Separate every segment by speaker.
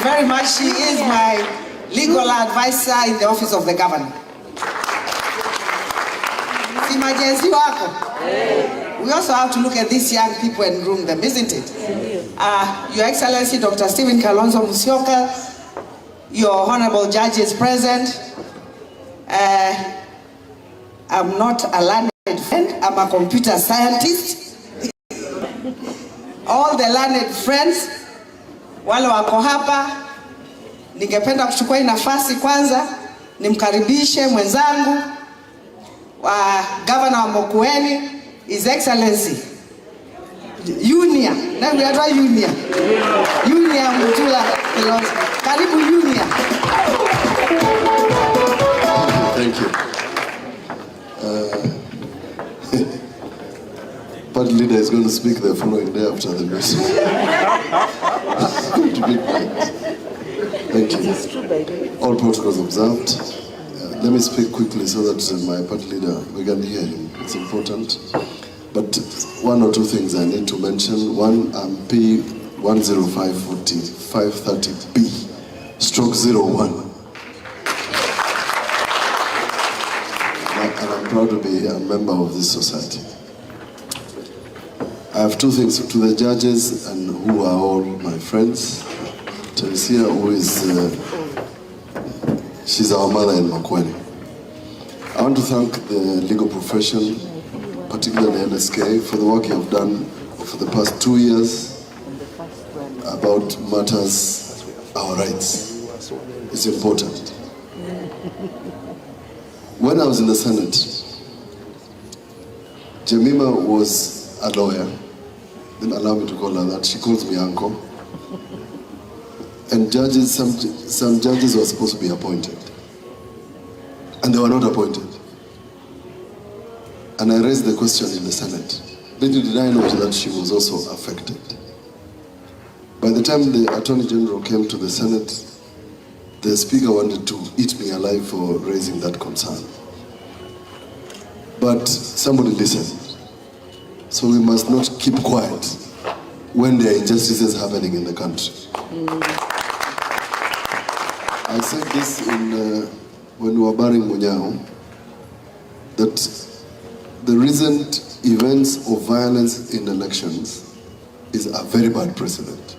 Speaker 1: you very much. She is my legal advisor in the office of the governor. Si majenzi wako. We also have to look at these young people and groom them, isn't it? Your Excellency, Dr. Stephen Kalonzo Musyoka, your honorable judges present. I'm not a learned friend, I'm a computer scientist. All the learned friends, wale wako hapa, ningependa kuchukua hii nafasi kwanza, nimkaribishe mwenzangu wa Governor wa Mokueni, His Excellency Junior, na mbiatwa Junior Mutula Kalonzo. Karibu Junior.
Speaker 2: Thank you. Party leader is going to speak the following day after the meeting. Thank you. All protocols observed. Let me speak quickly so that my party leader, we can hear him. It's important. But one or two things I need to mention. One, P10540-530B/01. And I'm proud to be a member of this society. I have two things to the judges, and who are all my friends. Teresia, who is, she's our mother in Mokueni. I want to thank the legal profession, particularly LSK, for the work you have done for the past 2 years about matters, our rights. It's important. When I was in the Senate, Jemima was a lawyer. Didn't allow me to call her that. She calls me uncle. And judges, some judges were supposed to be appointed, and they were not appointed. And I raised the question in the Senate. Little did I know that she was also affected. By the time the Attorney General came to the Senate, the Speaker wanted to eat me alive for raising that concern. But somebody listened. So we must not keep quiet when there are injustices happening in the country. I said this when we were burying Munyao, that the recent events of violence in elections is a very bad precedent.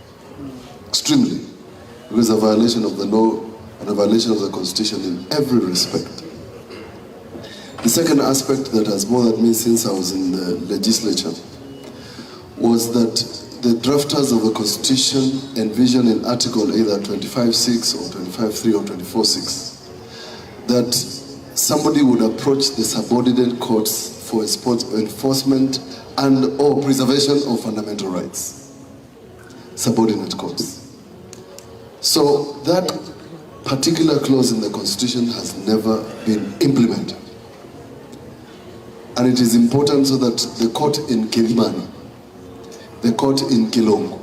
Speaker 2: Extremely. Because a violation of the law and a violation of the Constitution in every respect. The second aspect that has bothered me since I was in the legislature was that the drafters of the Constitution envisioned in Article either 25.6 or 25.3 or 24.6 that somebody would approach the subordinate courts for enforcement and or preservation of fundamental rights. Subordinate courts. So that particular clause in the Constitution has never been implemented. And it is important so that the court in Kilimani, the court in Kilongo,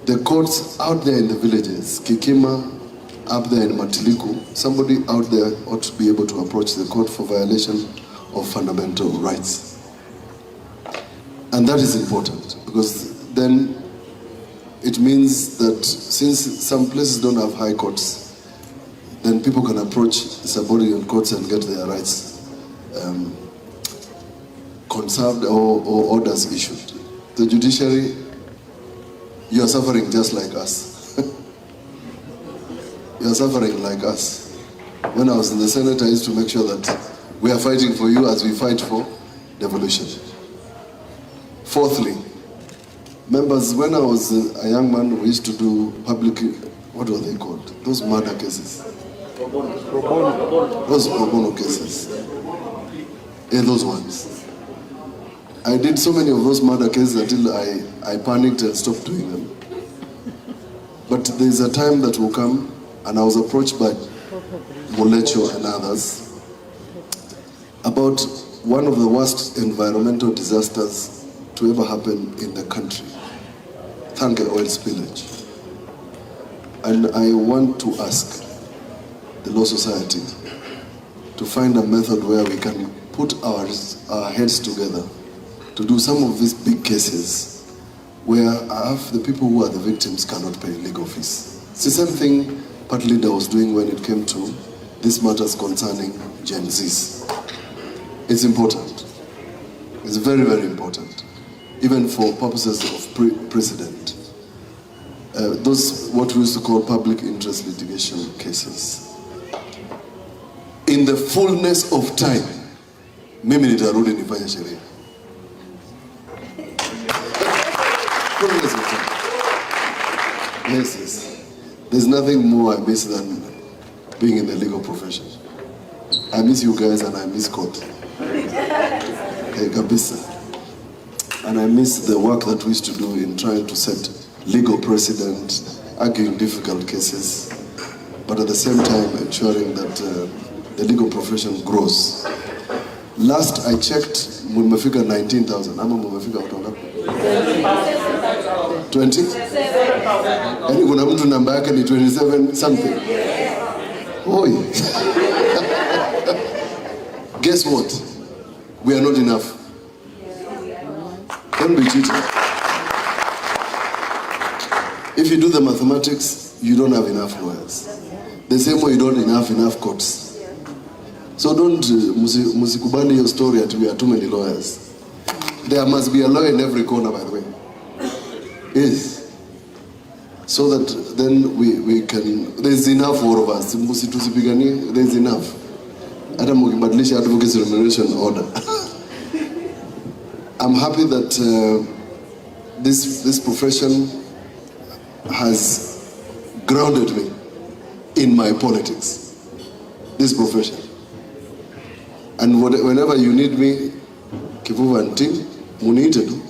Speaker 2: the courts out there in the villages, Kikima, up there in Matiliku, somebody out there ought to be able to approach the court for violation of fundamental rights. And that is important, because then it means that since some places don't have high courts, then people can approach subordinate courts and get their rights conserved or orders issued. The judiciary, you are suffering just like us. You are suffering like us. When I was in the Senate, I used to make sure that we are fighting for you as we fight for devolution. Fourthly, members, when I was a young man, we used to do public, what were they called? Those murder cases. Those pro bono cases. Yeah, those ones. I did so many of those murder cases until I panicked and stopped doing them. But there's a time that will come, and I was approached by Molecho and others about one of the worst environmental disasters to ever happen in the country, Thanke oil spillage. And I want to ask the Law Society to find a method where we can put our heads together to do some of these big cases where half the people who are the victims cannot pay legal fees. It's the same thing Party Leader was doing when it came to these matters concerning Gen Zs. It's important. It's very, very important, even for purposes of precedent. Those, what we used to call public interest litigation cases. In the fullness of time, mimi nitarudi nifanye sheria. Fullness of time. Yes, yes. There's nothing more I miss than being in the legal profession. I miss you guys and I miss court. Hey, kabisa. And I miss the work that we used to do in trying to set legal precedent, arguing difficult cases, but at the same time ensuring that the legal profession grows. Last I checked, mumefika 19,000. Ama mumefika watu ngapi? 20? Yaani kuna mtu namba yake ni 27 something. Oi. Guess what? We are not enough. Don't be cheated. If you do the mathematics, you don't have enough lawyers. The same way you don't have enough courts. So don't musikubali your story that we are too many lawyers. There must be a lawyer in every corner, by the way. Yes. So that then we can, there's enough for all of us. There's enough. Hata mukibadilisha advocacy remuneration order. I'm happy that this profession has grounded me in my politics. This profession. And whenever you need me, Kivuva and team, muniite tu.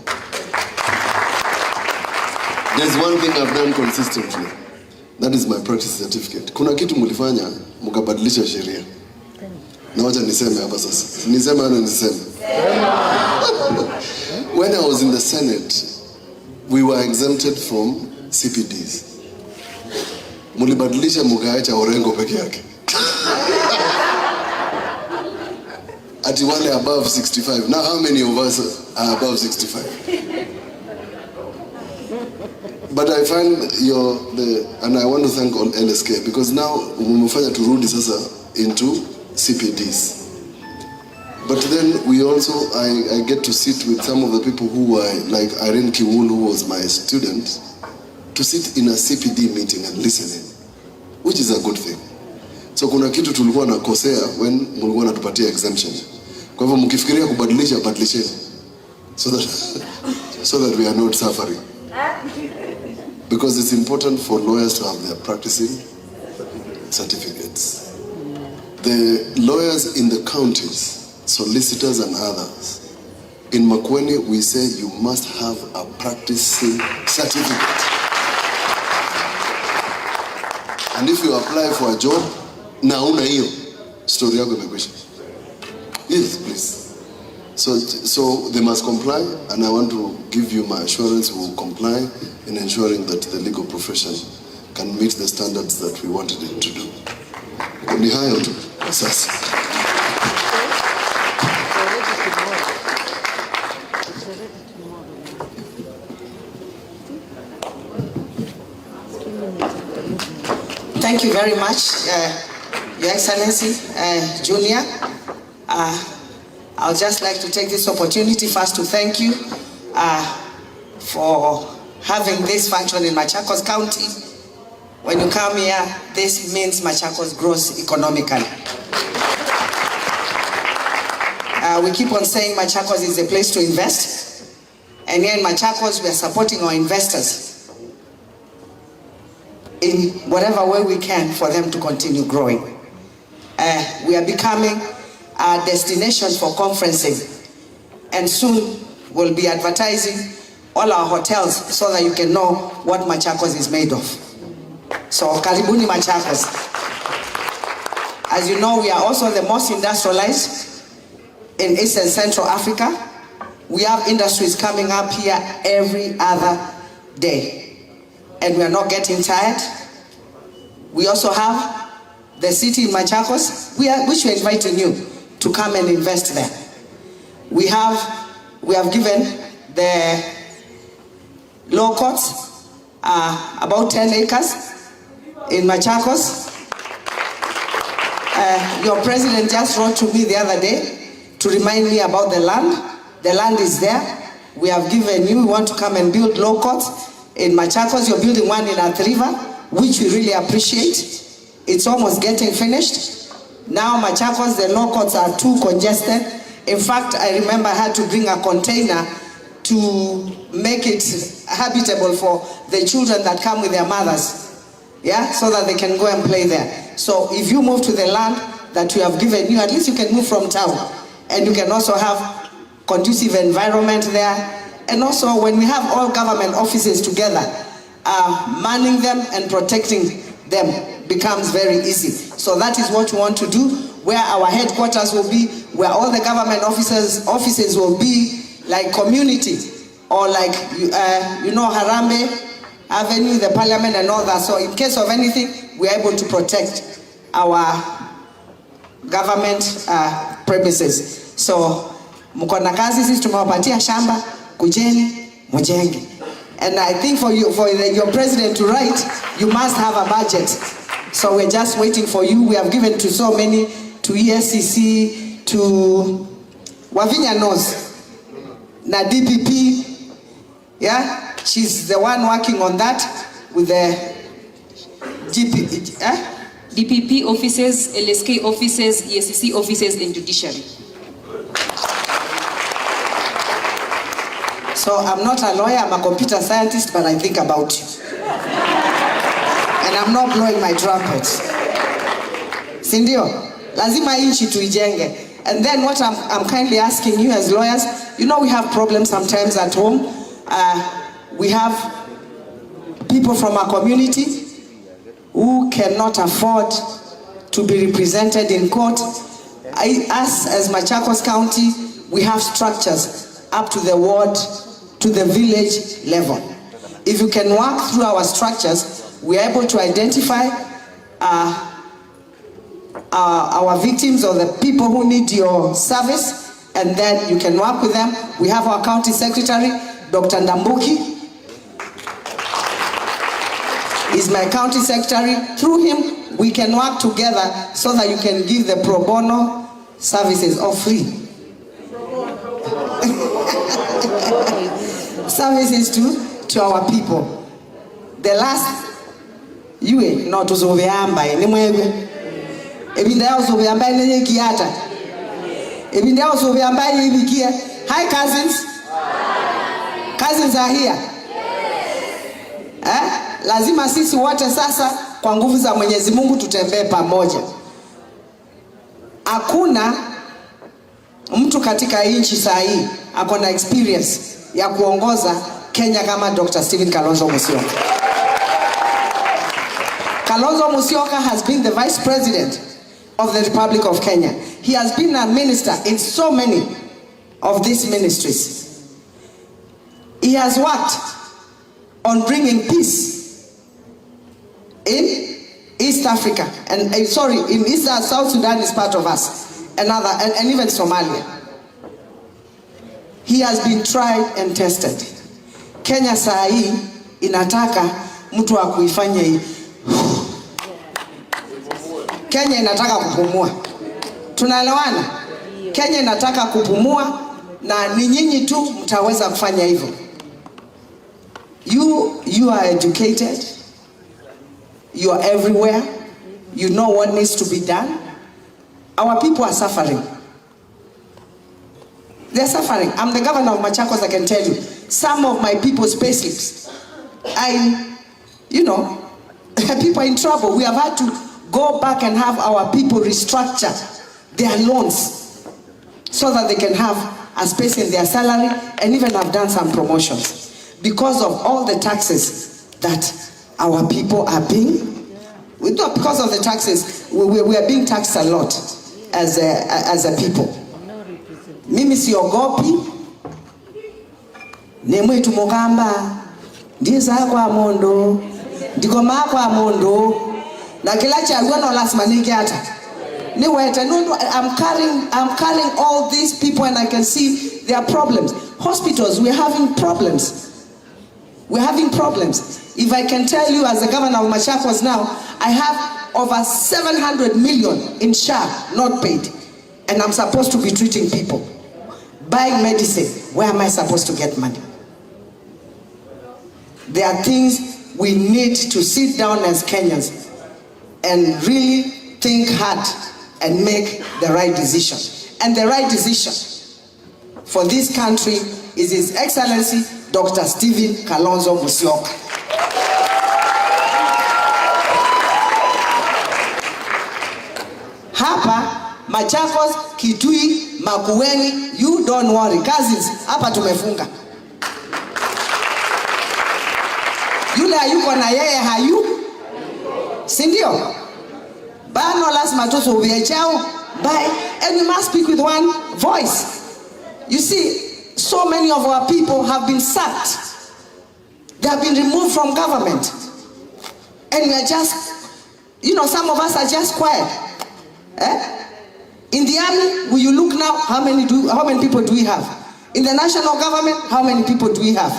Speaker 2: There's one thing I've done consistently. That is my practice certificate. Kuna kitu mulifanya, mukabadilisha sheria. Na wacha niseme hapa sasa. Niseme ana niseme. When I was in the Senate, we were exempted from CPDs. Mulibadilisha mukaacha Orengo peke yake. At wale above 65. Now how many of us are above 65? But I find and I want to thank all LSK because now umefanya turudi sasa into CPDs. But then we also, I get to sit with some of the people who were like Irene Kiwul, who was my student, to sit in a CPD meeting and listen in, which is a good thing. So kuna kitu tulikuwa nakosea when mulikuwa natupatia exemption. Kwa hivyo mkifikiria kubadilisha, badilisheni. So that we are not suffering. Because it's important for lawyers to have their practicing certificates. The lawyers in the counties, solicitors and others, in Makueni we say you must have a practicing certificate. And if you apply for a job, na una hiyo, story yako imekwisha. Yes, please. So they must comply, and I want to give you my assurance we will comply in ensuring that the legal profession can meet the standards that we wanted it to do. Ni hayo tu sasa.
Speaker 1: Thank you very much, Your Excellency, Junior. I'll just like to take this opportunity first to thank you for having this function in Machakos County. When you come here, this means Machakos grows economically. We keep on saying Machakos is a place to invest. And here in Machakos, we are supporting our investors in whatever way we can for them to continue growing. We are becoming a destination for conferencing, and soon we'll be advertising all our hotels so that you can know what Machakos is made of. So karibuni Machakos. As you know, we are also the most industrialized in East and Central Africa. We have industries coming up here every other day, and we are not getting tired. We also have the city in Machakos, which we are inviting you to come and invest there. We have given the law courts about 10 acres in Machakos. Your president just wrote to me the other day to remind me about the land. The land is there. We have given you, we want to come and build law courts in Machakos. You're building one in Athi River, which we really appreciate. It's almost getting finished. Now Machakos, the law courts are too congested. In fact, I remember I had to bring a container to make it habitable for the children that come with their mothers. Yeah, so that they can go and play there. So if you move to the land that we have given you, at least you can move from town. And you can also have conducive environment there. And also when we have all government offices together, manning them and protecting them becomes very easy. So that is what we want to do, where our headquarters will be, where all the government offices will be like community, or like, Harambe Avenue, the parliament and all that. So in case of anything, we are able to protect our government premises. So, mkona kazi sisi tumewapatia shamba, kujeni, mujenge. And I think for your president to write, you must have a budget. So we're just waiting for you. We have given to so many, to ESCC, to Wavinya knows, na DPP, yeah? She's the one working on that with the
Speaker 3: DPP offices, LSK offices, ESCC offices, and judiciary.
Speaker 1: So I'm not a lawyer, I'm a computer scientist, but I think about you. And I'm not blowing my trumpet. Sindio, lazima inchi tuijenge. And then what I'm kindly asking you as lawyers, we have problems sometimes at home. We have people from our community who cannot afford to be represented in court. Us as Machakos County, we have structures up to the ward, to the village level. If you can work through our structures, we are able to identify our victims or the people who need your service, and then you can work with them. We have our county secretary, Dr. Ndambuki. He's my county secretary. Through him, we can work together so that you can give the pro bono services or free. Services to our people. The last, not to Zoveamba, anyway. Hi cousins. Cousins are here. Lazima sisi wote sasa kwa nguvu za Mwenyezi Mungu tutembee pamoja. Hakuna mtu katika nchi saa hii akona experience ya kuongoza Kenya kama Dr. Stephen Kalonzo Musyoka. Kalonzo Musyoka has been the Vice President of the Republic of Kenya. He has been a minister in so many of these ministries. He has worked on bringing peace in East Africa, and in East and South Sudan is part of us, and even Somalia. He has been tried and tested. Kenya saa hii inataka mtu wa kuifanya hii. Kenya inataka kupumua. Tunaelewana? Kenya inataka kupumua, na ni nyinyi tu mtaweza kufanya hivyo. You are educated. You are everywhere. You know what needs to be done. Our people are suffering. They're suffering. I'm the governor of Machakos, I can tell you. Some of my people's payslips, people are in trouble. We have had to go back and have our people restructure their loans so that they can have a space in their salary, and even have done some promotions because of all the taxes that our people are paying. Because of the taxes, we are being taxed a lot as a people. Mimi siogopi. Nemwe tumogamba ndiza kwa mondo ndiko makwa mondo na kila chagua no last maniki hata ni weta no. I'm carrying all these people, and I can see their problems. Hospitals, we're having problems. We're having problems. If I can tell you, as the governor of Machakos now, I have over 700 million in SHA not paid. And I'm supposed to be treating people. Buying medicine, where am I supposed to get money? There are things we need to sit down as Kenyans and really think hard and make the right decision. And the right decision for this country is His Excellency Dr. Stephen Kalonzo Musyoka. Hapa Machakos, Kitui, Makueni, you don't worry. Cousins, hapa tumefunga. Yule hayuko na yeye hayu. Sindio? Bano lazima tusubirie chao. Bye. And we must speak with one voice. You see, so many of our people have been sacked. They have been removed from government. And we are just, you know, some of us are just quiet. In the army, will you look now, how many people do we have? In the national government, how many people do we have?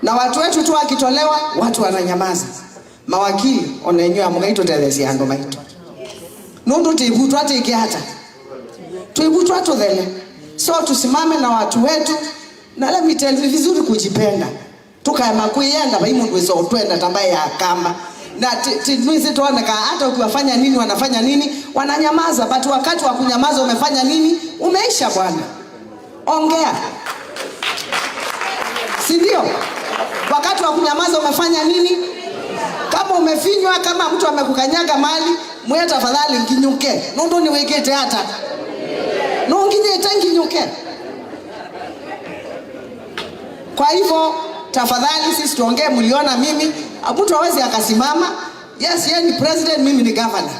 Speaker 1: Na watu wetu tu wakitolewa, watu wananyamaza. Mawakili, onenyo mungaito telezi ando maito. Nondo tebutwa teke hata. Tebutwa to thele. So tusimame na watu wetu, na let me tell you, vizuri kujipenda. Tuka makuyenda ba imundu wezo otwenda tambaye ya kamba. Na tinwizi tuone ka hata ukiwafanya nini wanafanya nini, wananyamaza. But wakati wa kunyamaza umefanya nini? Umeisha bwana. Ongea. Si ndio? Wakati wa kunyamaza umefanya nini? Kama umefinywa, kama mtu amekukanyaga mali, mwe tafadhali nginyuke. Nondo ni wekete hata. No ngine tanginyuke. Kwa hivyo tafadhali sisi tuongee. Mliona mimi mtu hawezi akasimama, yes yeye ni president, mimi ni governor,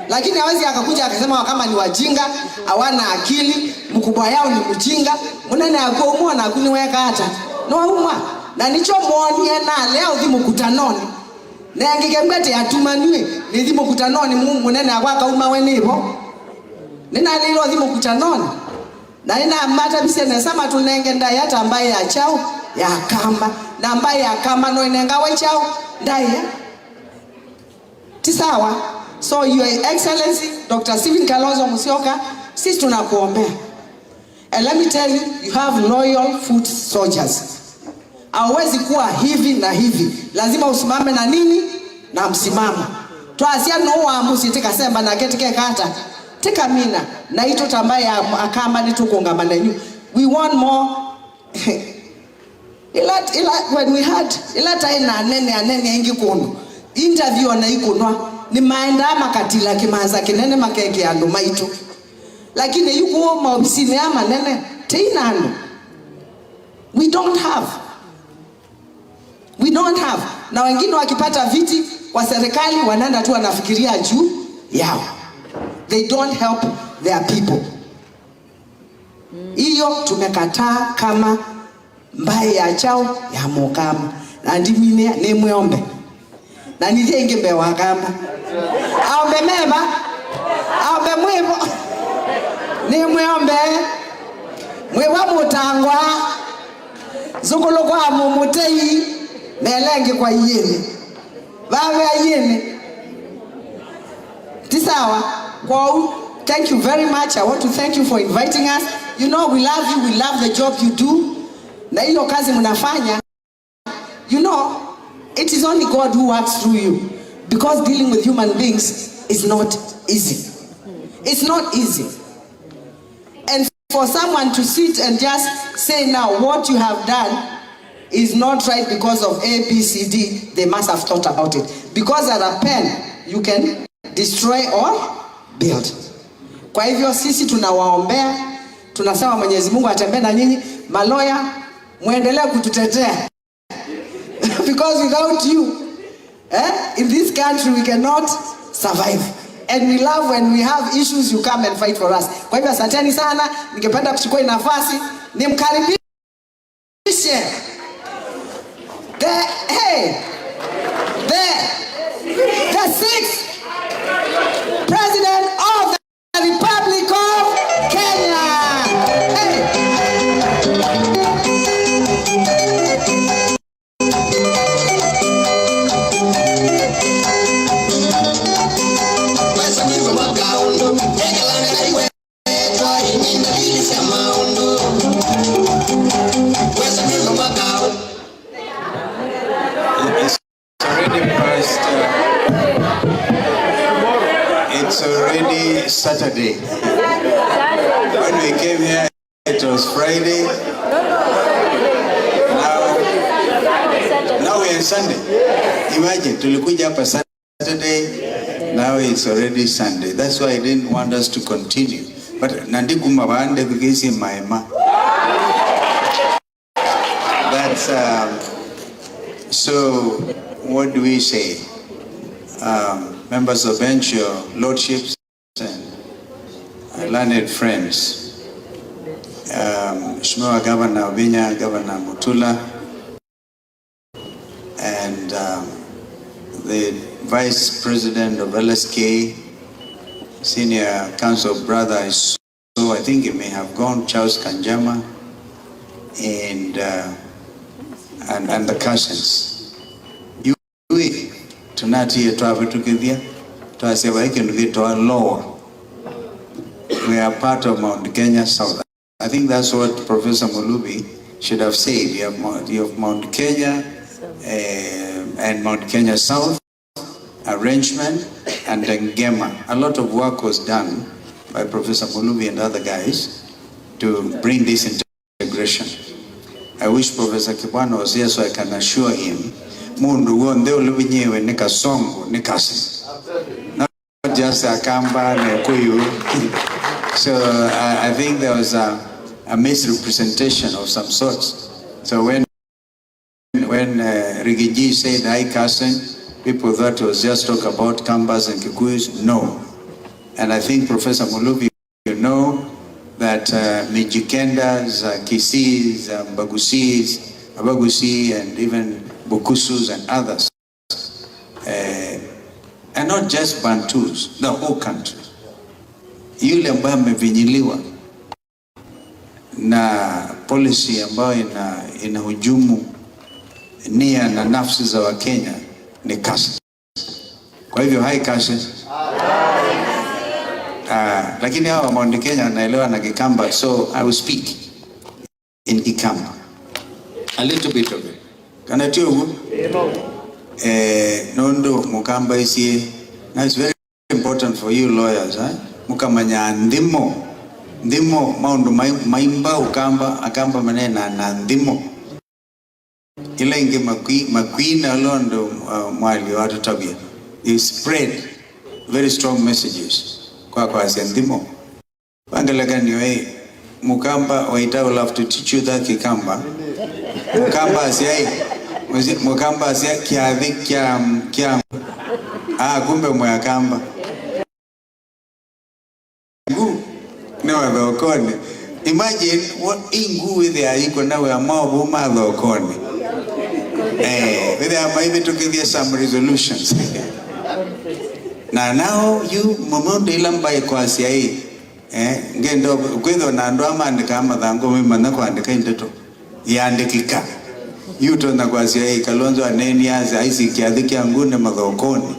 Speaker 1: lakini hawezi akakuja akasema kama ni wajinga, hawana akili, mkubwa yao ni mjinga, munene akoumwa na kuniweka hata no umwa. Na nicho muonie na leo thi mukutanoni na ngikembete atumaniwe ni thi mukutanoni munene akwaka uma wenibo nina lilo thi mukutanoni na ina mata bisene sama tunenge ndai hata ambaye ya chao ya kamba na ambaye ya kamba no inenga we chao ndai tisawa. So Your Excellency Dr. Stephen Kalonzo Musyoka, sisi tunakuombea. And let me tell you, you have loyal foot soldiers. Hawezi kuwa hivi na hivi. Lazima usimame na nini? Na msimamo. Tuasia no wa musitika semba na ketike kata. Tika mina na ito tambaye akamba ni tukongamana nyu. We want more. When we had ilata ina anene ingi kono. Interview na ikonwa ni maenda makatila kimanza kinene makeke ando maito. Lakini yuko maofisini ama nene tena ando. We don't have. Na wengine wakipata viti kwa serikali wanaenda tu wanafikiria juu yao. They don't help their people. Hiyo tumekataa kama mbaye ya chao ya mokama. Na ndimine ne muombe. Na nidie ingembe wakamba. Aombe mema. Aombe mwevo. Ne muombe. Mwewa mutangwa. Zukulu kwa mumutei. Melenge kwa yene. Vawe yene. Tisawa. Wow, thank you very much. I want to thank you for inviting us. You know we love you. We love the job you do. Na hiyo kazi mnafanya. You know, it is only God who works through you. Because dealing with human beings is not easy. It's not easy. And for someone to sit and just say now what you have done is not right because of A, B, C, D, they must have thought about it. Because at a pen, you can destroy or build. Kwa hivyo sisi tunawaombea, tunasema Mwenyezi Mungu atembee na nyinyi, maloya muendelee kututetea. Because without you, in this country we cannot survive. And we love when we have issues, you come and fight for us. Kwa hivyo asanteni sana, ningependa kuchukua nafasi nimkaribishe the sixth President of the Republic of Kenya. Hey.
Speaker 4: First, it's already Saturday. When we came here, it was Friday. Now we're on Sunday. Imagine, tulikuja hapa Saturday, now it's already Sunday. That's why I didn't want us to continue. But nandikuma baande bigisi maema. That's so. What do we say? Members of bench, your lordships and learned friends. Mheshimiwa Governor Obinya, Governor Mutula, and the Vice President of LSK, Senior Council Brother, so I think it may have gone, Charles Kanjama, and the cousins. We tunati travel together to say we can get to our lower. We are part of Mount Kenya South. I think that's what Professor Mulubi should have said. You have Mount Kenya and Mount Kenya South arrangement, and then Gema. A lot of work was done by Professor Mulubi and other guys to bring this integration. I wish Professor Kibwana was here so I can assure him mundu wonde ulubinyewe nika songo nikasi. Not just a kamba na kuyu. So I think there was a misrepresentation of some sorts. So when Rigiji said I cousin, people thought it was just talk about Kambas and Kikuyus. No. And I think Professor Mulubi, you know that Mijikendas, Kisis, Bagusis, Abagusi, and even Bukusus and others, and not just Bantus, the whole country. Yule ambaye amevinyiliwa na policy ambayo inahujumu nia na nafsi za Wakenya ni kasi. Kwa hivyo hai kasi. Lakini hawa Mount Kenya wanaelewa na Kikamba, so I will speak in Kikamba. A little bit of it. Kana tiyo nondo mukamba isi. Now it's very important for you lawyers, mukamanya ndimo maundu maimba ukamba akamba manena na ndimo ila inge makwina londo mwali watu tabia. You spread very strong messages kwa ndimo wangeleka niwe mukamba waita will have to teach you that Kikamba. Mukamba asya kiadhi kia kumbe mwakamba no dhokoni. Imagine what ingu with the iko na we amabu ma dhokoni with the maybe to give you some resolutions. Now you mumondo ilamba iko asya ngendo kwedo na ndo amandika amadhango mimana kuandika indeto yandikika yuto na kwa asya Kalonzo aneni aza isi kiadhiki angune madhokoni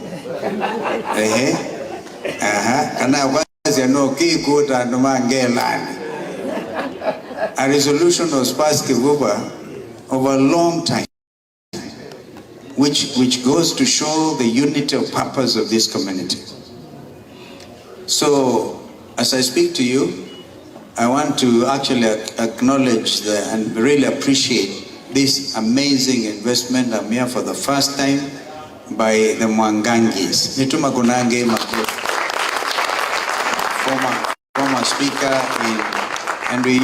Speaker 4: kana kwa asya no kikuta ndo mangelani. A resolution was passed Kivuba over a long time, which goes to show the unity of purpose of this community. So, as I speak to you, I want to actually acknowledge and really appreciate this amazing investment. I'm here for the first time by the Mwangangis. Nituma Gunange, former speaker and we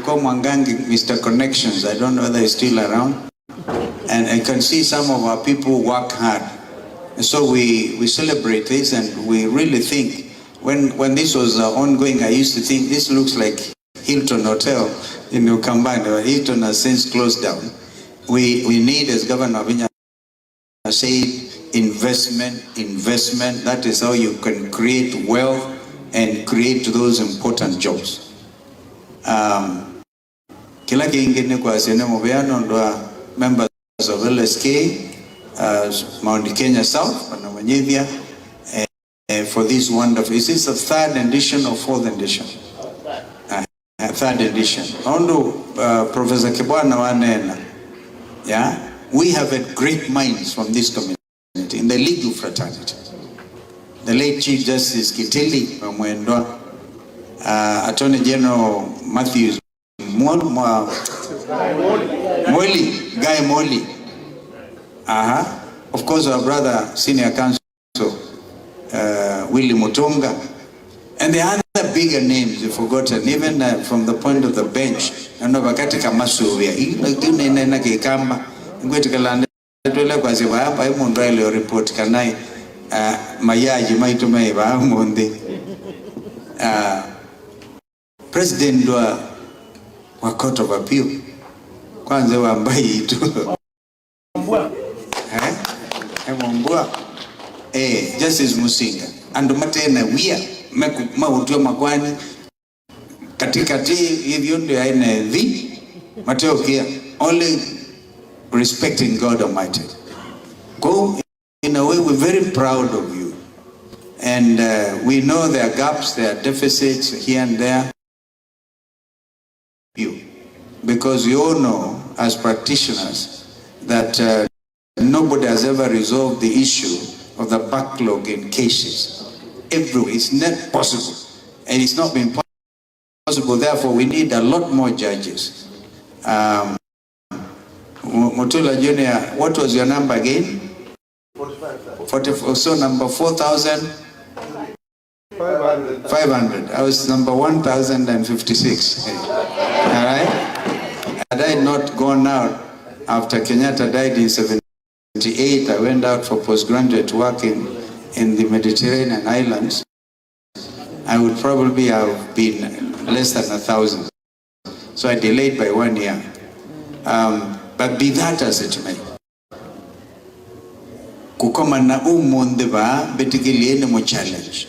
Speaker 4: call Mwangangi Mr. Connections. I don't know whether he's still around. And I can see some of our people work hard. And so we celebrate this, and we really think, when this was ongoing, I used to think this looks like Hilton Hotel in Ukambani. Hilton has since closed down. We need, as Governor Obinya said, investment. That is how you can create wealth and create those important jobs. Kila kingine kwa senemo beano ndo members of LSK, Mount Kenya South, Panamanyithia, for this wonderful. Is this the third edition or fourth edition? Third edition. Ondo Professor Kibwana wanena. Yeah, we have had great minds from this community. in the legal fraternity. The late Chief Justice Kitili Mwendwa, Attorney General Matthews Guy Molly, of course our brother Senior Counsel Willie Mutunga, and the other bigger names you've forgotten, even from the point of the bench. And wakati kama suvia hii nena kikamba ngweti kalanda tole kwa ziba hapa hii mundu ile report kanai mayaji maitume ba monde president wa Court of Appeal kwanza wa mbai tu Justice Musinga and matena wia mautio makwani katikati hivyo ndio aina the Mateo kia only respecting God Almighty. Go in a way, we're very proud of you, and we know there are gaps, there are deficits here and there. You, because we all know as practitioners that nobody has ever resolved the issue of the backlog in cases. Everywhere, it's not possible, and it's not been possible. Therefore, we need a lot more judges. Mutula Junior, what was your number again? 44. So number 4,500. I was number 1,056. All right. Had I not gone out after Kenyatta died in 78, I went out for postgraduate work in the Mediterranean islands. I would probably have been less than 1,000. So I delayed by 1 year. But be that as it may, kukoma na umonde ba betikili ene mo challenge.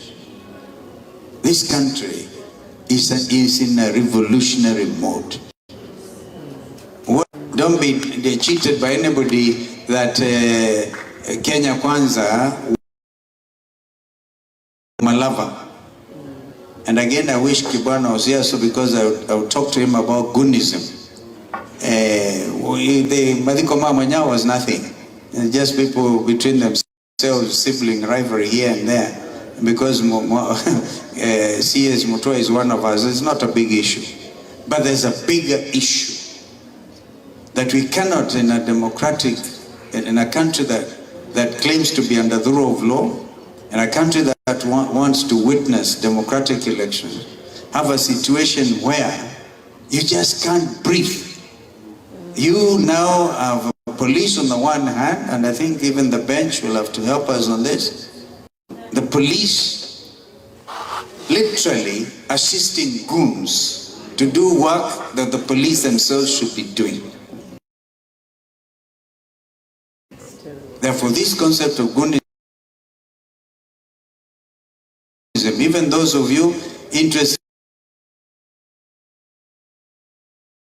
Speaker 4: This country is in a revolutionary mode. Don't be cheated by anybody that Kenya Kwanza Malava. And again, I wish Kibwana was here, so because I would talk to him about Gunism. The Madikoma Manya was nothing. Just people between themselves, sibling rivalry here and there. Because CS Mutua is one of us, it's not a big issue. But there's a bigger issue that we cannot, in a democratic, in a country that claims to be under the rule of law, in a country that wants to witness democratic elections, have a situation where you just can't breathe. You now have police on the one hand, and I think even the bench will have to help us on this. The police literally assisting goons to do work that the police themselves should be doing. Therefore, this concept of goonism, even those of you interested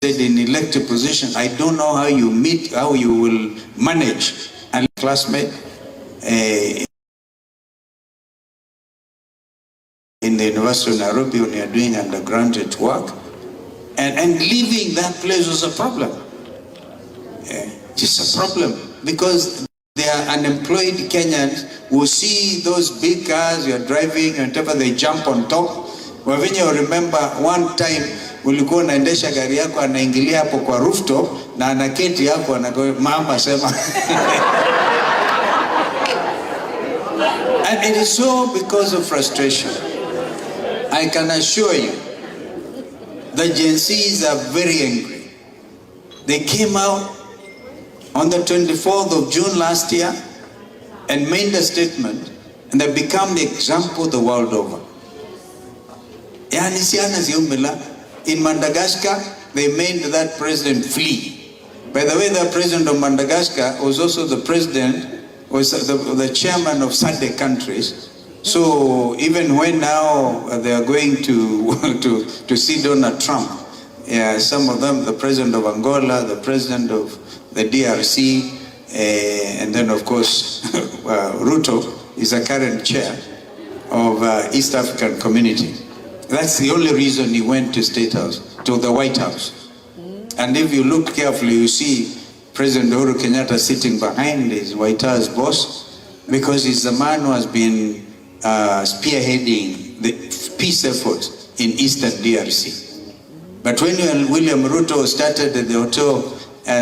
Speaker 4: in elected positions, I don't know how you will manage a classmate in the University of Nairobi when you're doing undergraduate work, and leaving that place was a problem. Just a problem, because they are unemployed Kenyans who see those big cars you're driving and whatever, they jump on top. When you remember one time ulikuwa unaendesha gari yako anaingilia hapo kwa rooftop na anaketi hapo anagoe mama sema. And it is so because of frustration. I can assure you the Gen Zs are very angry. They came out on the 24th of June last year and made a statement, and they become the example the world over. In Madagascar, they made that president flee. By the way, the president of Madagascar was also the president, was the chairman of SADC countries. So even when now they are going to see Donald Trump, some of them, the president of Angola, the president of the DRC, and then of course Ruto is a current chair of East African Community. That's the only reason he went to State House, to the White House. And if you look carefully, you see President Uhuru Kenyatta sitting behind his White House boss, because he's the man who has been spearheading the peace efforts in Eastern DRC. But when William Ruto started the hotel,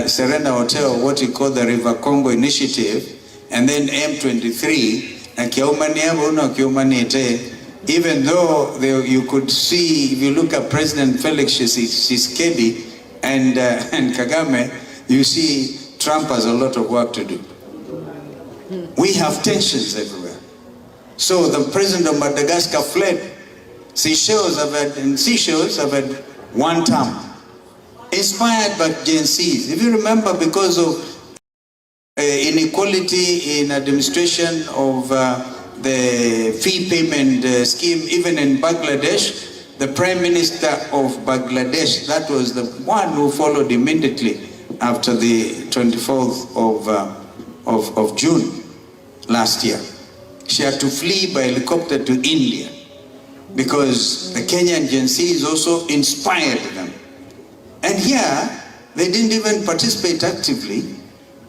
Speaker 4: Serena Hotel, what he called the River Congo Initiative, and then M23, even though you could see, if you look at President Felix Tshisekedi and Kagame, you see Trump has a lot of work to do. We have tensions everywhere. So the president of Madagascar fled. Seychelles have had one term, inspired by Gen Zs. If you remember, because of inequality in administration of the fee payment scheme, even in Bangladesh, the Prime Minister of Bangladesh, that was the one who followed immediately after the 24th of June last year. She had to flee by helicopter to India because the Kenyan Gen Zs also inspired them. And here, they didn't even participate actively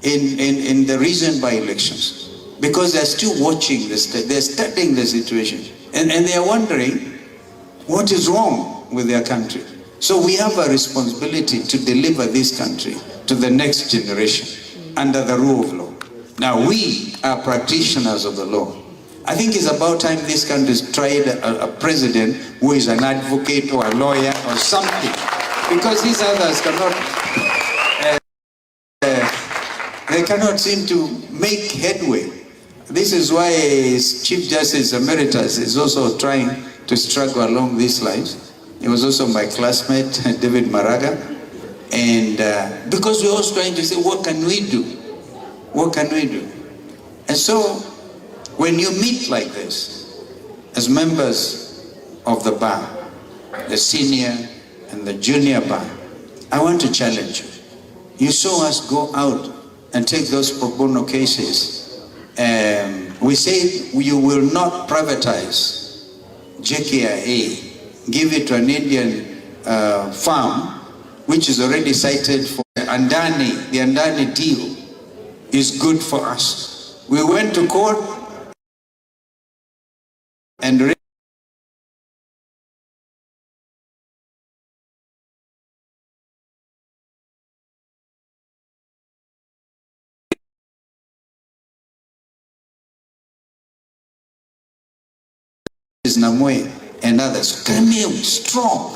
Speaker 4: in the recent by-elections because they're still watching they're studying the situation. And they're wondering what is wrong with their country. So we have a responsibility to deliver this country to the next generation under the rule of law. Now we are practitioners of the law. I think it's about time this country tried a president who is an advocate or a lawyer or something, because these others cannot, they cannot seem to make headway. This is why Chief Justice Emeritus is also trying to struggle along these lines. He was also my classmate, David Maraga, and because we're also trying to say, what can we do? What can we do? And so, when you meet like this, as members of the bar, the senior and the junior bar, I want to challenge you. You saw us go out and take those pro bono cases. We said you will not privatize JKIA, give it to an Indian farm, which is already cited for Andani. The Andani deal is good for us. We went to court and Namwe and others came in strong.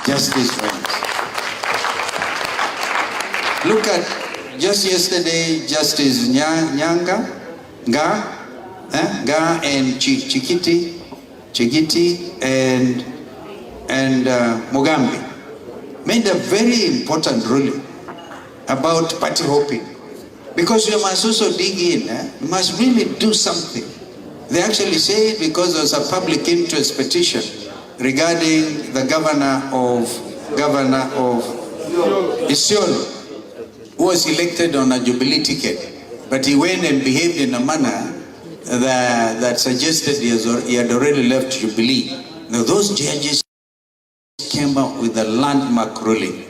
Speaker 4: Justice reigns. Look at just yesterday, Justice Nyanga, Ga and Chikiti and Mugambi made a very important ruling about party hopping. Because you must also dig in, you must really do something. They actually say because there's a public interest petition regarding the governor of Isiolo, who was elected on a Jubilee ticket, but he went and behaved in a manner that suggested he had already left Jubilee. Now those judges came out with a landmark ruling.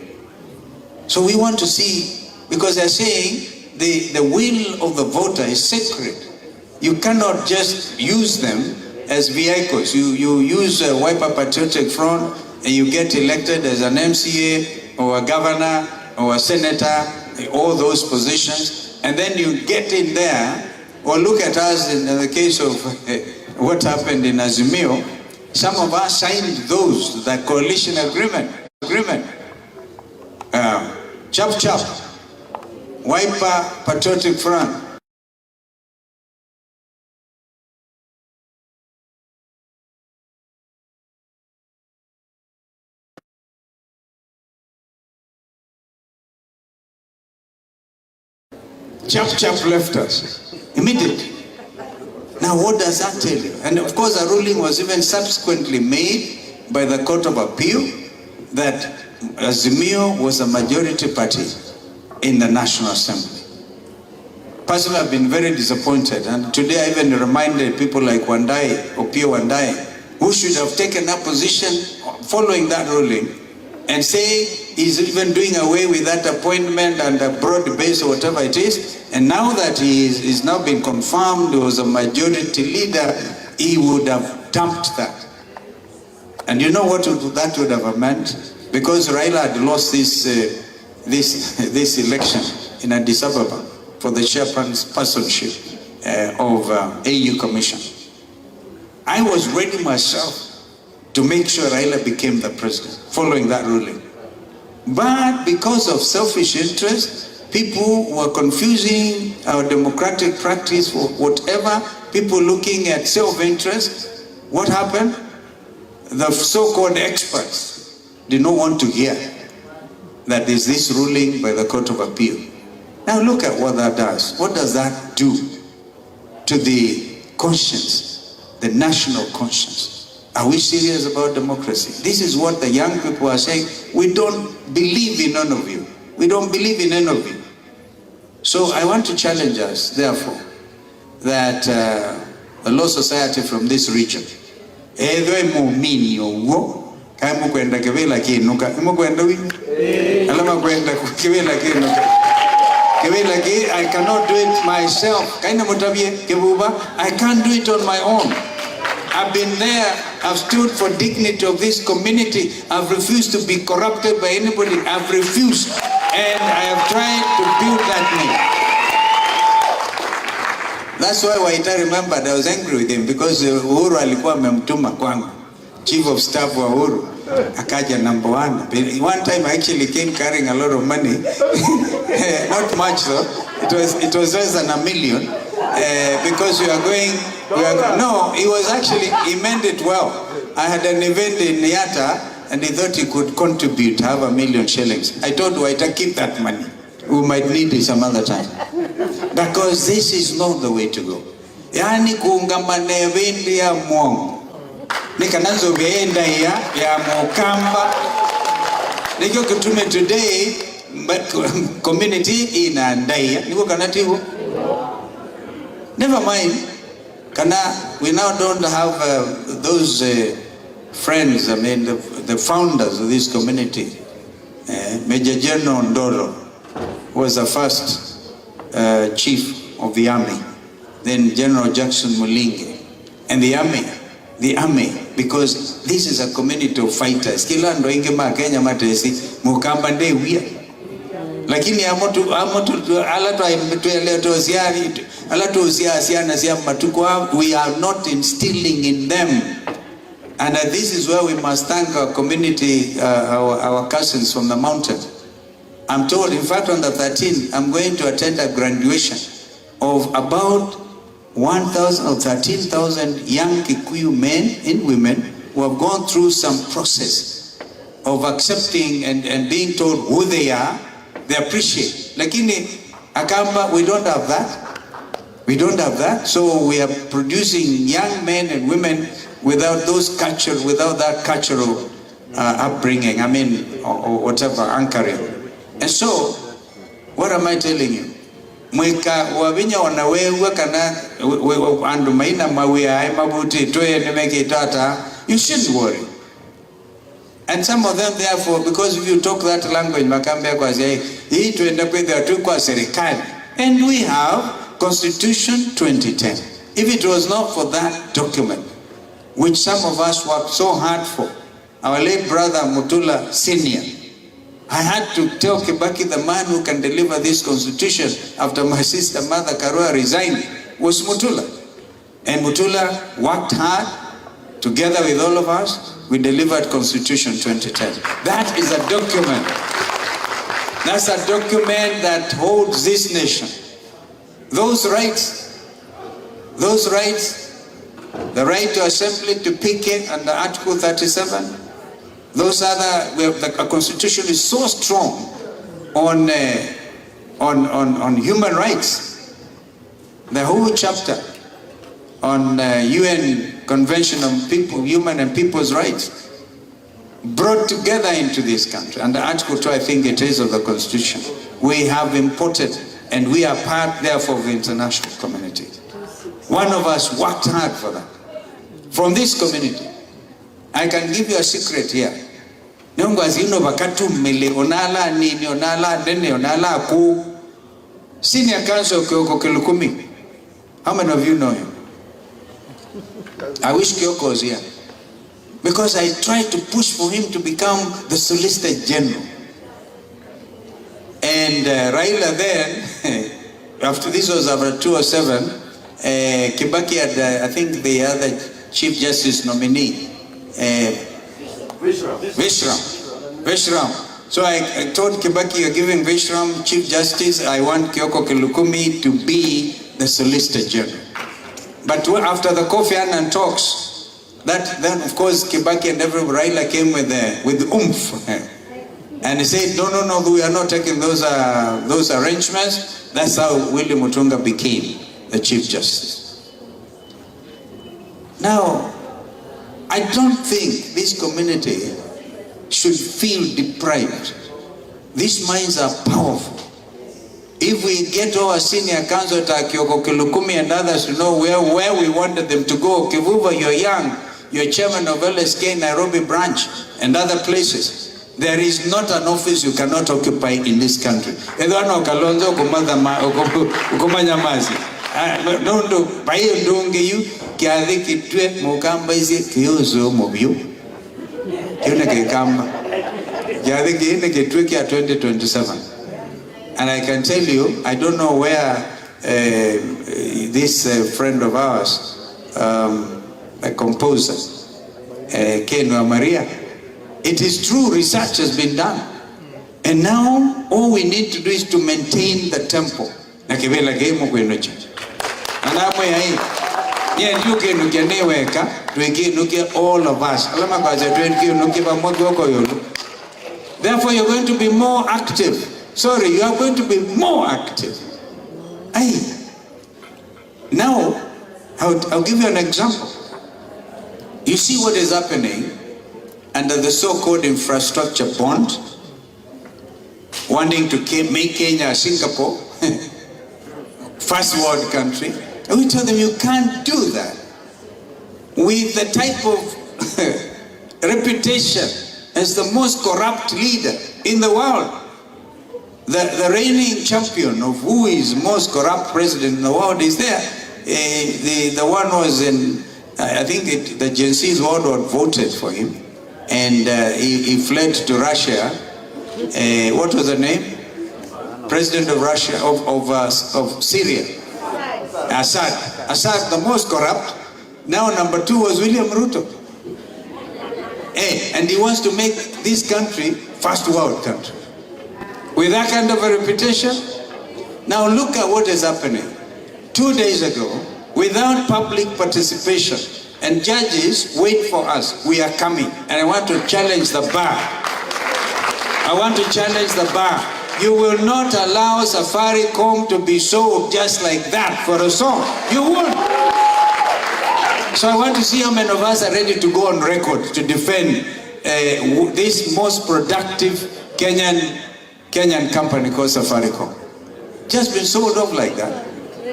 Speaker 4: So we want to see, because they're saying the will of the voter is sacred. You cannot just use them as vehicles. You use a Wiper Patriotic Front and you get elected as an MCA or a governor or a senator, all those positions, and then you get in there. Or look at us in the case of what happened in Azimio. Some of us signed that coalition agreement. Chap. Wiper Patriotic Front. Chap left us immediately. Now what does that tell you? And of course a ruling was even subsequently made by the Court of Appeal that Azimio was a majority party in the National Assembly. Personally, I've been very disappointed, and today I even reminded people like Wandai, Opio Wandai, who should have taken that position following that ruling and say he's even doing away with that appointment and a broad base or whatever it is, and now that he is now been confirmed was a majority leader, he would have dumped that. And you know what that would have meant? Because Raila had lost this election in Addis Ababa for the chairpersonship of AU Commission. I was ready myself to make sure Raila became the president following that ruling. But because of selfish interest, people were confusing our democratic practice for whatever, people looking at self-interest. What happened? The so-called experts did not want to hear that there's this ruling by the Court of Appeal. Now look at what that does. What does that do to the conscience, the national conscience? Are we serious about democracy? This is what the young people are saying. We don't believe in none of you. We don't believe in any of you. So I want to challenge us, therefore, that the law society from this region, I cannot do it myself. I can't do it on my own. I've been there, I've stood for dignity of this community. I've refused to be corrupted by anybody. I've refused, and I have tried to build that name. That's why Waita remembered I was angry with him, because Uhuru alikuwa amemtuma kwangu, chief of staff wa Uhuru, akaja number one. One time I actually came carrying a lot of money, not much though. It was less than $1 million, because no, he was actually, he meant it well. I had an event in Niata, and he thought he could contribute, have 1 million shillings. I told Waita, keep that money. We might need it some other time. Because this is not the way to go. Yani kuungamana event ya mwongo. Nikanazo vienda ya mokamba. Nikyo kutume today, but community inaandaya. Niko kanativo. Never mind. We now don't have those friends, I mean the founders of this community. Major General Ndolo was the first chief of the army. Then General Jackson Mulinge. And the army, because this is a community of fighters. Kila ndo inge Kenya matesi, mukamba nde wia. Lakini we are not instilling in them. And this is where we must thank our community, our cousins from the mountain. I'm told, in fact, on the 13th, I'm going to attend a graduation of about 1,000 or 13,000 young Kikuyu men and women who have gone through some process of accepting and being told who they are. They appreciate. Lakini Akamba, we don't have that. We don't have that. So we are producing young men and women without that cultural upbringing, I mean, or whatever, anchoring. And so, what am I telling you? Mweka wavinya wanawewa kana andumaina mawia mabuti toye nemeke tata. You shouldn't worry. And some of them, therefore, because if you talk that language, makambe kwa say, hii tuenda kwenda tu kwa serikali. And we have Constitution 2010. If it was not for that document, which some of us worked so hard for, our late brother Mutula Senior, I had to tell Kibaki, the man who can deliver this constitution after my sister Mother Karua resigned, was Mutula. And Mutula worked hard together with all of us. We delivered Constitution 2010. That is a document. That's a document that holds this nation. Those rights, the right to assembly, to picket under Article 37, those other, the Constitution is so strong on human rights. The whole chapter on UN Convention on Human and People's Rights brought together into this country. Under Article 2, I think it is, of the Constitution. We have imported, and we are part, therefore, of the international community. One of us worked hard for that. From this community, I can give you a secret here. Niongo azino bakatu mele onala nini onala nene onala ku. Senior counsel Kyoko Kilukumi. How many of you know him? I wish Kyoko was here. Because I tried to push for him to become the Solicitor General. And Raila then, after this was after 2007, Kibaki had, I think the other Chief Justice nominee, Vishram. So I told Kibaki, you're giving Vishram Chief Justice, I want Kyoko Kilukumi to be the Solicitor General. But after the Kofi Annan talks, then of course Kibaki and everybody Raila came with oomph. And he said, no, we are not taking those arrangements. That's how William Mutunga became the Chief Justice. Now, I don't think this community should feel deprived. These minds are powerful. If we get our senior counsel, Kyoko Kilukumi and others to know where we wanted them to go, Kivuva, you're young, you're chairman of LSK Nairobi branch and other places. There is not an office you cannot occupy in this country. Edwano Kalonzo kumanya mazi. No, bayo ndonge yu kiadhi kitwe mukamba izi kiyozo mobiyo. Kiyone kikamba. Kiadhi kiyone kitwe kia 2027. And I can tell you, I don't know where this friend of ours, a composer, Kenwa Maria. It is true, research has been done. And now, all we need to do is to maintain the tempo. And all of us. Therefore, you're going to be more active. Sorry, you are going to be more active. Now, I'll give you an example. You see what is happening under the so-called infrastructure bond, wanting to make Kenya Singapore, first world country. And we tell them you can't do that. With the type of reputation as the most corrupt leader in the world, the reigning champion of who is most corrupt president in the world is there. The one was in, I think the Gen Z's world voted for him. And he fled to Russia. What was the name? President of Russia, of Syria. Assad. Assad, the most corrupt. Now number 2 was William Ruto. And he wants to make this country first world country. With that kind of a reputation. Now look at what is happening. 2 days ago, without public participation, and judges, wait for us. We are coming. And I want to challenge the bar. I want to challenge the bar. You will not allow Safaricom to be sold just like that for a song. You won't. So I want to see how many of us are ready to go on record to defend this most productive Kenyan company called Safaricom. Just been sold off like that.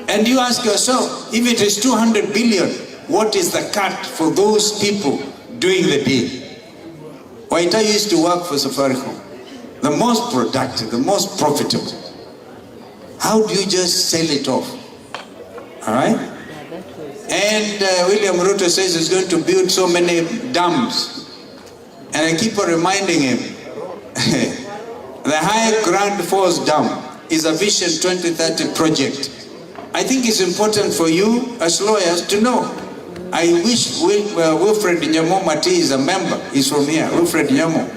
Speaker 4: And you ask yourself, if it is 200 billion, what is the cut for those people doing the deal? Waita used to work for Safaricom. The most productive, the most profitable. How do you just sell it off? All right? And William Ruto says he's going to build so many dams. And I keep on reminding him, the High Grand Falls Dam is a Vision 2030 project. I think it's important for you as lawyers to know. I wish Wilfred Nyamo Mati is a member. He's from here. Wilfred Nyamo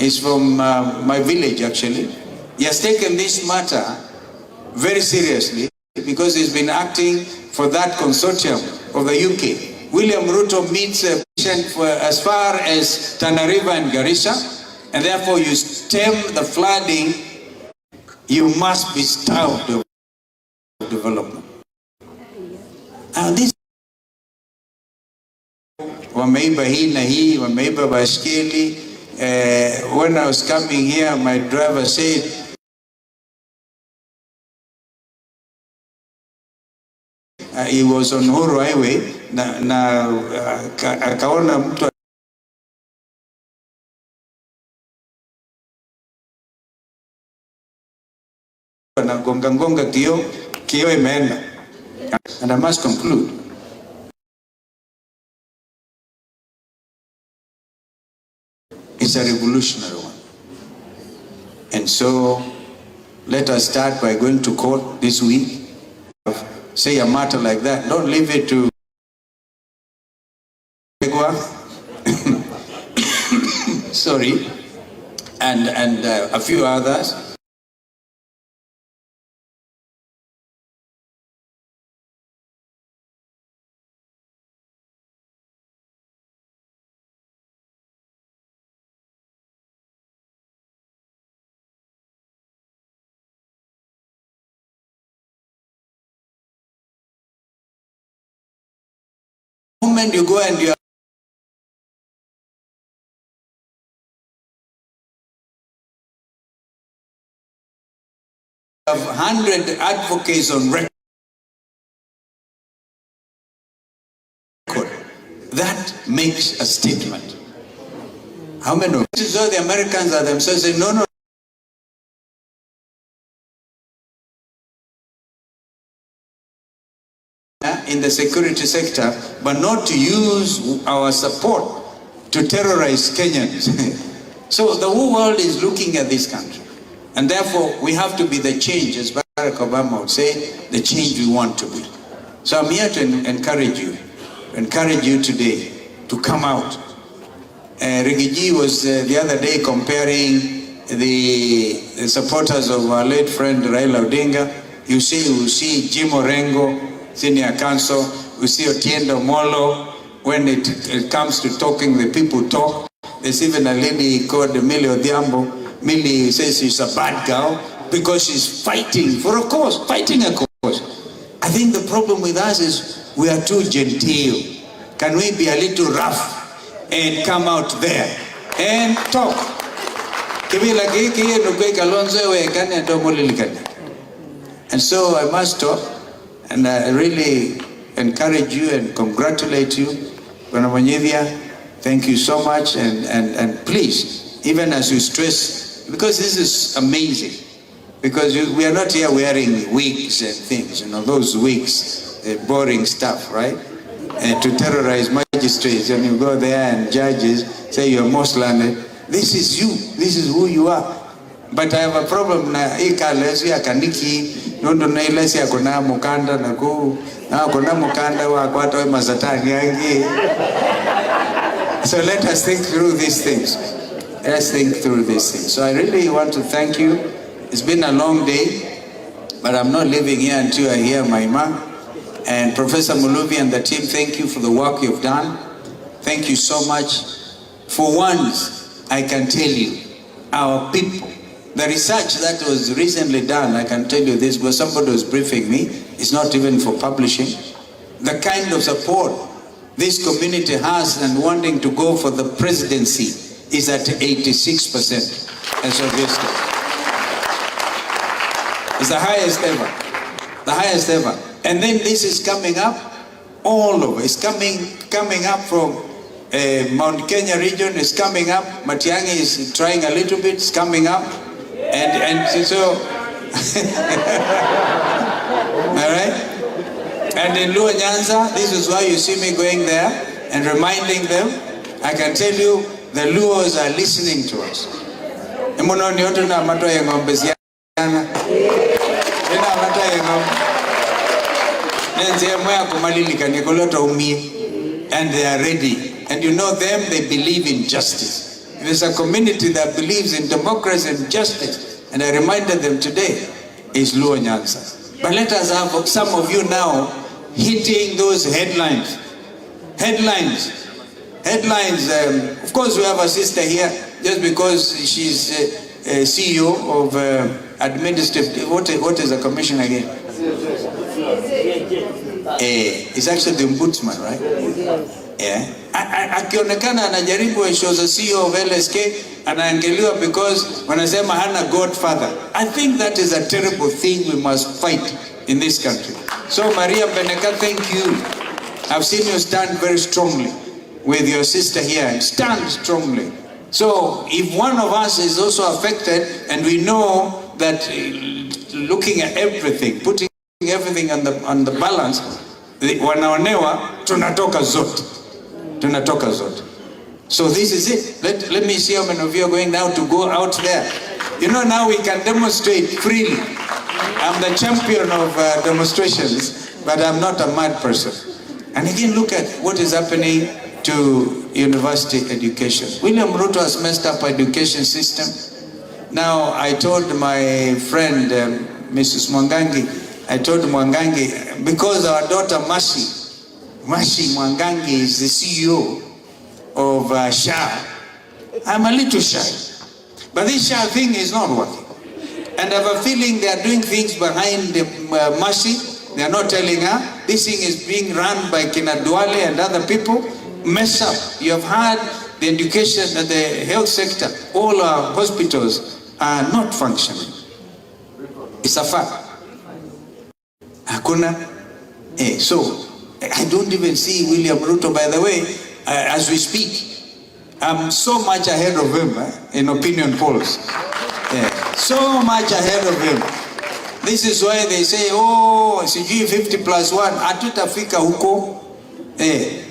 Speaker 4: is from my village, actually. He has taken this matter very seriously because he's been acting for that consortium of the UK. William Ruto meets a patient for as far as Tana River and Garissa, and therefore you stem the flooding, you must be starved of development. And this wameiba hii na hii, wameiba baiskeli. When I was coming here, my driver said, he was on Uhuru Highway, akaona mtu na gonga kio imeenda. And I must conclude. It's a revolutionary one. And so let us start by going to court this week. Say a matter like that. Don't leave it to sorry, and a few others. The moment you go and you have 100 advocates on record, that makes a statement. How many of this is all the Americans are themselves saying, no, in the security sector, but not to use our support to terrorize Kenyans. So the whole world is looking at this country. And therefore, we have to be the change, as Barack Obama would say, the change we want to be. So I'm here to encourage you today to come out. Rigiji was the other day comparing the supporters of our late friend Raila Odinga. You see Jim Orengo, Senior Counsel, we see Otiendo Molo. When it comes to talking, the people talk. There's even a lady called Millie Odhiambo. Millie says she's a bad girl because she's fighting for a cause, fighting a cause. I think the problem with us is we are too genteel. Can we be a little rough and come out there and talk? And so I must talk, and I really encourage you and congratulate you. Thank you so much, and please, even as you stress, because this is amazing, because we are not here wearing wigs and things, those wigs, boring stuff, right? And to terrorize magistrates, and you go there and judges say you're most learned. This is you, this is who you are. But I have a problem na ikalesi ya kaniki, nondo na ilesi ya kuna mukanda na kuna mukanda wa kwata we mazatani yangi. So let us think through these things. Let's think through these things. So I really want to thank you. It's been a long day, but I'm not leaving here until I hear my mom. And Professor Muluvi and the team, thank you for the work you've done. Thank you so much. For once, I can tell you, our people, the research that was recently done, I can tell you this, because somebody was briefing me, it's not even for publishing, the kind of support this community has and wanting to go for the presidency is at 86% as of yesterday. It's the highest ever. The highest ever. And then this is coming up all over. It's coming up from Mount Kenya region, it's coming up. Matiang'i is trying a little bit, it's coming up. And so, all right? And in Luo Nyanza, this is why you see me going there and reminding them. I can tell you, the Luos are listening to us. And they are ready. And you know them, they believe in justice. There's a community that believes in democracy and justice. And I reminded them today, is Luo Nyanza. But let us have some of you now hitting those headlines. Headlines. Of course, we have a sister here, just because she's CEO of administrative. What is the commission again? It's actually the ombudsman, right? Yeah. Akionekana anajaribu, she was a CEO of LSK, anaangaliwa because wanasema hana godfather. I think that is a terrible thing we must fight in this country. So Maria Beneka, thank you. I've seen you stand very strongly with your sister here, and stand strongly. So if one of us is also affected, and we know that looking at everything, putting everything on the balance, wanaonewa tunatoka zote. So this is it. Let me see how many of you are going now to go out there. You know, now we can demonstrate freely. I'm the champion of demonstrations, but I'm not a mad person. And again, look at what is happening to university education. William Ruto has messed up education system. Now, I told my friend, Mrs. Mwangangi, because our daughter Mashi Mwangangi is the CEO of SHA, I'm a little shy. But this SHA thing is not working. And I have a feeling they are doing things behind Mashi. They are not telling her. This thing is being run by Kina Duale and other people. Mess up. You have had the education and the health sector. All our hospitals are not functioning. It's a fact. Hakuna. So, I don't even see William Ruto, by the way, as we speak. I'm so much ahead of him in opinion polls. So much ahead of him. This is why they say, oh, CG 50+1, hatutafika huko.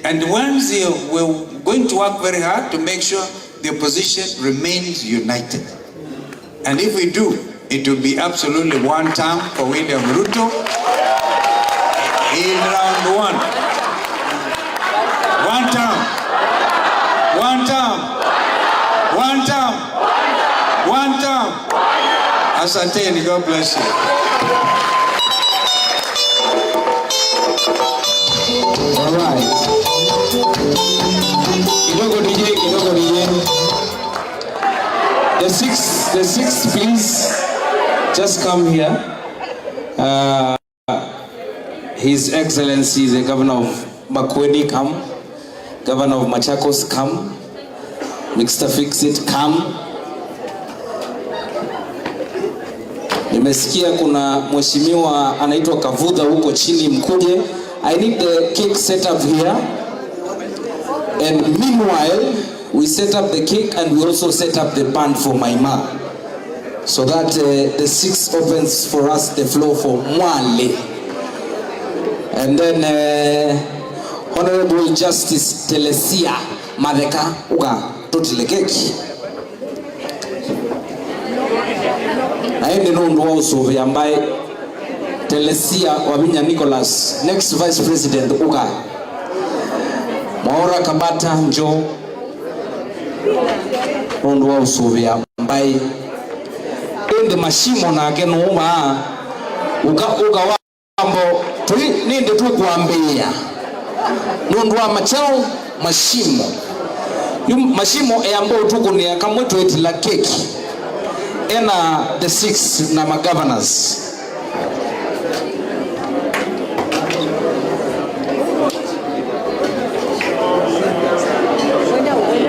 Speaker 4: And once we're going to work very hard to make sure the opposition remains united. And if we do, it will be absolutely one term for William Ruto in round one. One term. One term. One term. One term. Asanteni, God bless you.
Speaker 5: All right. Kidogo DJ. The sixth, please. Just come here. His Excellency, the Governor of Makueni, come. Governor of Machakos, come. Mr. Fixit, come. Nimesikia kuna mheshimiwa anaitwa Kavudha huko chini, mkuje. I need the cake set up here. And meanwhile, we set up the cake and we also set up the band for Maima. So that the six opens for us the floor for Mwale. And then Honorable Justice Telesia Madeka uga totile keki. Na yeye ndio ndo uso ambaye Telesia Wabinya Nicholas, next Vice President uga. Maora Kabata njo ndo uso ambaye ende mashimo na genoma uga wambo tuli ninde tu kuambia. Nondwa machao mashimo. Mashimo ambo tuko ni kamwe tweet la keki. Ena the six na governors.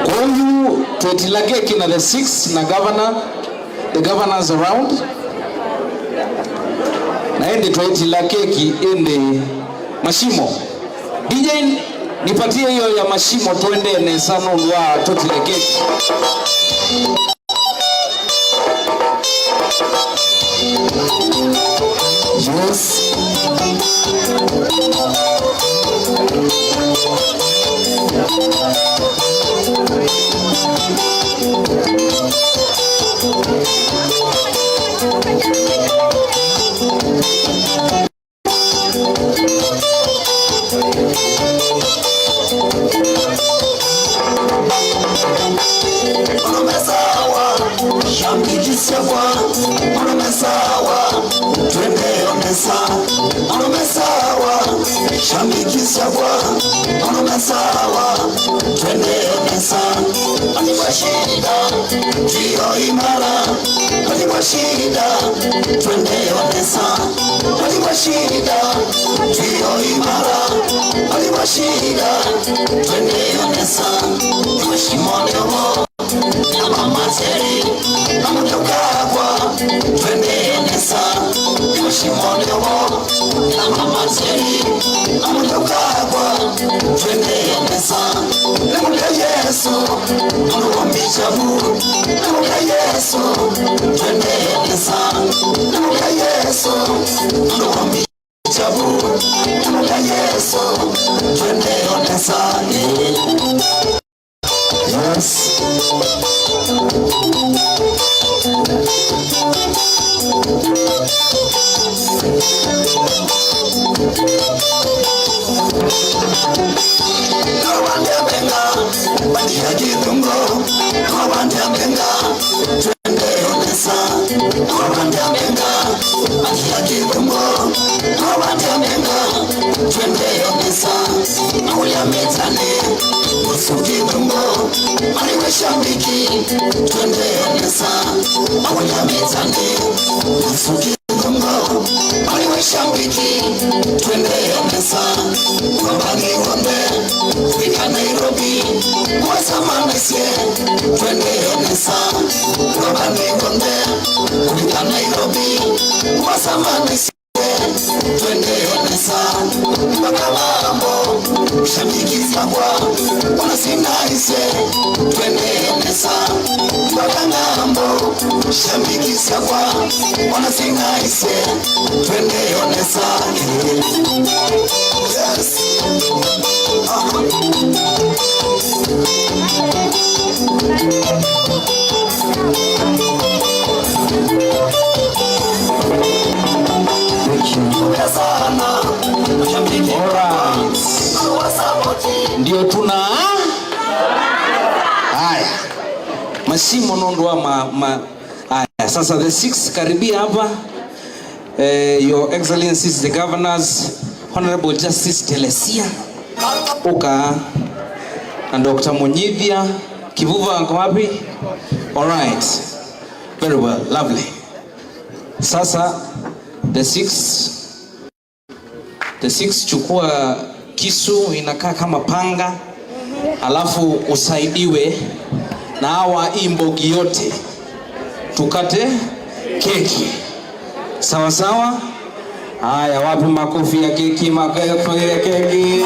Speaker 5: Kwa hiyo tweet la keki na the six na the governors around. Na ende tweet la keki ende mashimo. DJ, nipatie hiyo ya mashimo tuende nesano ndwa totile keki. Yes.
Speaker 6: Yesu, Yes.
Speaker 5: Ndio tuna haya mashimo nondwa haya sasa the 6 karibia hapa. Your Excellencies the Governors, Honorable Justice Telesia Uka and Dr. Monyivia Kivuva ako wapi? All right, very well, lovely. Sasa the 6 chukua kisu inakaa kama panga, alafu usaidiwe na hawa imbogi yote tukate keki. Sawa sawa? Haya, wapi makofi ya keki, makofi ya keki.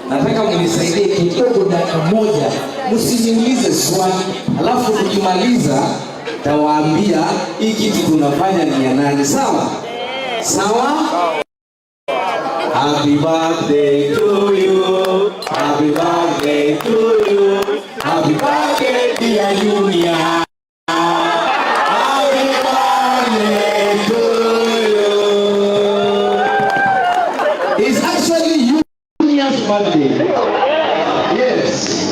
Speaker 5: Nataka mnisaidie kidogo dakika moja, msiniulize swali, alafu tukimaliza tawaambia hii kitu tunafanya ni ya nani. Sawa? Sawa? Happy birthday to you. Happy birthday to you. Happy birthday dear Junior. Birthday. Yes.